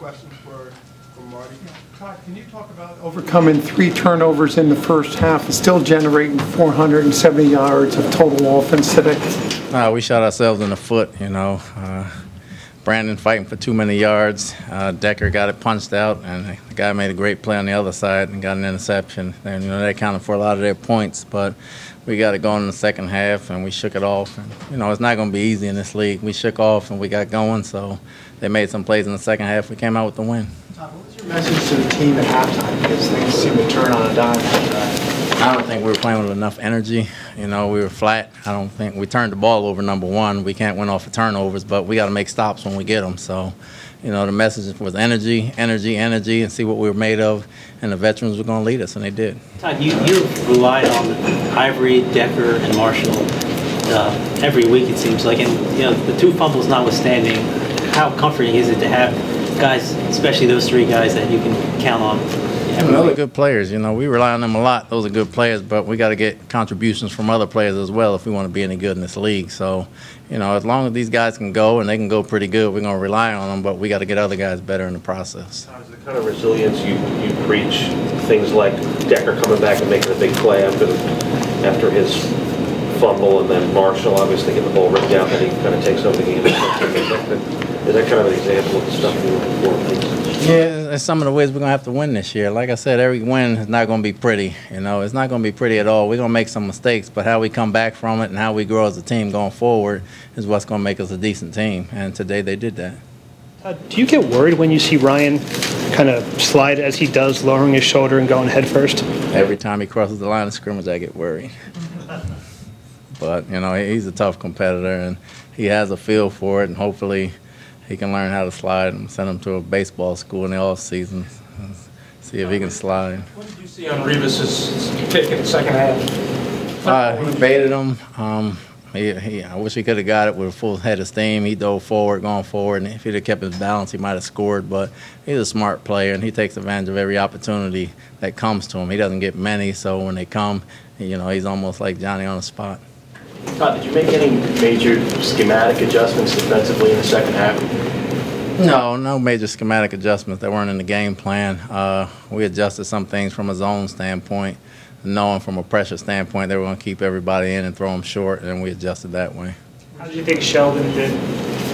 question for Marty. Todd, can you talk about overcoming 3 turnovers in the first half and still generating 470 yards of total offense today? We shot ourselves in the foot, you know. Brandon fighting for too many yards. Decker got it punched out, and the guy made a great play on the other side and got an interception. And, you know, that accounted for a lot of their points. But we got it going in the second half, and we shook it off. And, you know, it's not going to be easy in this league. We shook off, and we got going. So they made some plays in the second half. We came out with the win. Todd, what was your message to the team at halftime? Because things seem to turn on a dime after that. I don't think we were playing with enough energy. You know, we were flat. I don't think we turned the ball over, number one. We can't win off of turnovers, but we got to make stops when we get them. So, you know, the message was energy, energy, energy, and see what we were made of. And the veterans were going to lead us, and they did. Todd, you relied on Ivory, Decker, and Marshall every week, it seems like. And, you know, the 2 fumbles notwithstanding, how comforting is it to have guys, especially those 3 guys, that you can count on? Those are good players. You know, we rely on them a lot. Those are good players, but we got to get contributions from other players as well if we want to be any good in this league. So, you know, as long as these guys can go, and they can go pretty good, we're going to rely on them, but we got to get other guys better in the process. The kind of resilience you preach, things like Decker coming back and making a big play after his fumble, and then Marshall obviously getting the ball ripped out, and he kind of takes over the game. Is that kind of an example of the stuff you're looking for? Yeah, that's some of the ways we're going to have to win this year. Like I said, every win is not going to be pretty. You know, it's not going to be pretty at all. We're going to make some mistakes, but how we come back from it and how we grow as a team going forward is what's going to make us a decent team. And today they did that. Do you get worried when you see Ryan kind of slide as he does, lowering his shoulder and going head first? Every time he crosses the line of scrimmage, I get worried. But, you know, he's a tough competitor, and he has a feel for it, and hopefully he can learn how to slide and send him to a baseball school in the off season. See if he can slide. What did you see on Revis's kick in the second half? He baited him. I wish he could have got it with a full head of steam. He dove forward, going forward, and if he'd have kept his balance, he might have scored. But he's a smart player, and he takes advantage of every opportunity that comes to him. He doesn't get many, so when they come, you know, he's almost like Johnny on the spot. Todd, did you make any major schematic adjustments defensively in the second half? No major schematic adjustments that weren't in the game plan. We adjusted some things from a zone standpoint, knowing from a pressure standpoint they were going to keep everybody in and throw them short, and we adjusted that way. How did you think Sheldon did,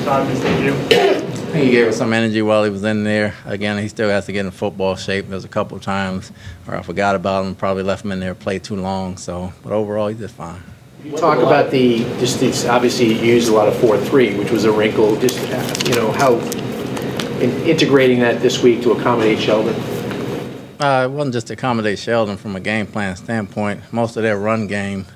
Todd, as they do? I think he gave us some energy while he was in there. Again, he still has to get in football shape. There's a couple of times where I forgot about him, probably left him in there, played too long. So, but overall, he did fine. You talk about obviously you used a lot of 4-3, which was a wrinkle. Just you know how in integrating that this week to accommodate Sheldon. It wasn't just to accommodate Sheldon from a game plan standpoint. Most of their run game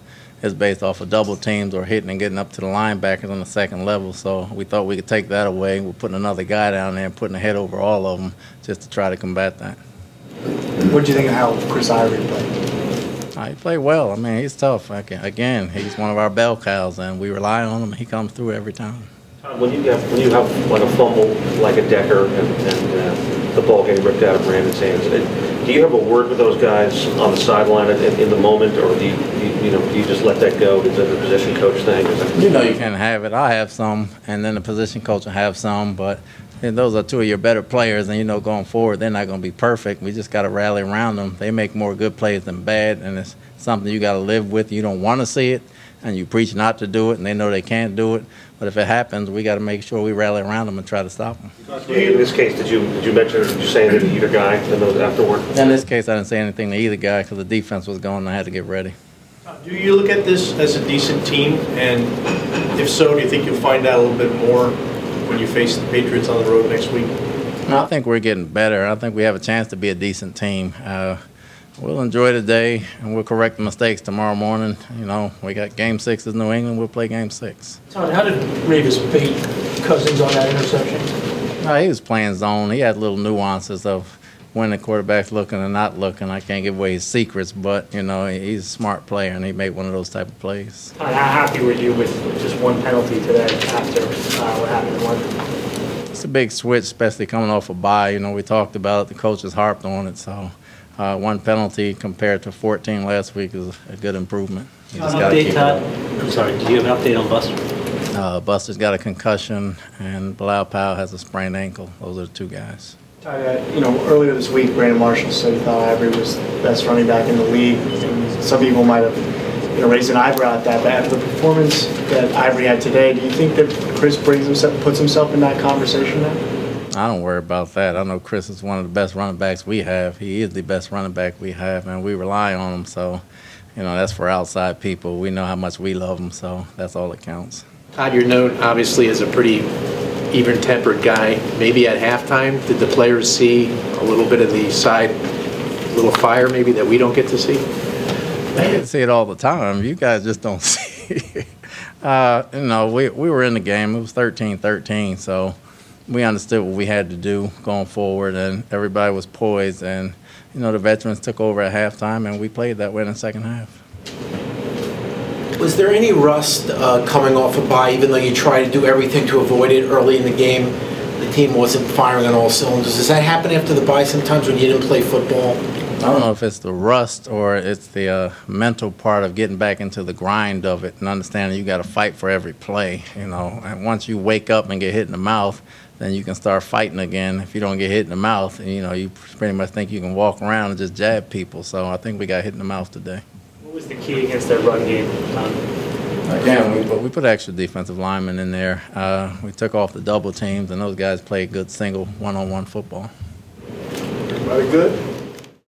is based off of double teams or hitting and getting up to the linebackers on the second level. So we thought we could take that away. We're putting another guy down there and putting a head over all of them just to try to combat that. What did you think of how Chris Ivory played? He played well. I mean, he's tough. Again, he's one of our bell cows, and we rely on him. He comes through every time. When you have like a fumble like a Decker and the ball getting ripped out of Brandon's hands, do you have a word with those guys on the sideline in the moment, or do you just let that go? Is that a position coach thing? You know you can have it. I have some, and then the position coach will have some, but those are 2 of your better players, and you know going forward they're not going to be perfect. We just got to rally around them. They make more good plays than bad, and it's something you got to live with. You don't want to see it, and you preach not to do it, and they know they can't do it. But if it happens, we got to make sure we rally around them and try to stop them. In this case, did you mention, did you say anything to either guy afterward? In this case, I didn't say anything to either guy because the defense was going and I had to get ready. Do you look at this as a decent team? And if so, do you think you'll find out a little bit more when you face the Patriots on the road next week? I think we're getting better. I think we have a chance to be a decent team. We'll enjoy the day, and we'll correct the mistakes tomorrow morning. You know, we got Game 6 in New England. We'll play Game 6. Todd, how did Revis beat Cousins on that interception? He was playing zone. He had little nuances of when the quarterback's looking and not looking. I can't give away his secrets, but, you know, he's a smart player, and he made one of those type of plays. Todd, how happy were you with just one penalty today after what happened in London? It's a big switch, especially coming off a bye. You know, we talked about it. The coaches harped on it, so one penalty compared to 14 last week is a good improvement. You just got to keep it up. I'm sorry, do you have an update on Buster? Buster's got a concussion, and Bilal Powell has a sprained ankle. Those are the two guys. Earlier this week, Brandon Marshall said he thought Ivory was the best running back in the league. And some people might have, raised an eyebrow at that. But after the performance that Ivory had today, do you think that Chris puts himself in that conversation now? I don't worry about that. I know Chris is one of the best running backs we have. He is the best running back we have, and we rely on him. So, that's for outside people. We know how much we love him, so that's all that counts. Todd, you're known obviously as a pretty even-tempered guy. Maybe at halftime, did the players see a little bit of the side, little fire maybe that we don't get to see? They get to see it all the time. You guys just don't see it. We were in the game. It was 13-13, so we understood what we had to do going forward, and everybody was poised. And, the veterans took over at halftime, and we played that way in the second half. Was there any rust coming off a bye, even though you tried to do everything to avoid it early in the game? The team wasn't firing on all cylinders. Does that happen after the bye sometimes when you didn't play football? I don't know if it's the rust or it's the mental part of getting back into the grind of it and understanding you got to fight for every play, And once you wake up and get hit in the mouth, then you can start fighting again. If you don't get hit in the mouth, you pretty much think you can walk around and just jab people. So I think we got hit in the mouth today. What was the key against their run game, Tom? Again, we put extra defensive linemen in there. We took off the double teams, and those guys played good single one-on-one football. Everybody good?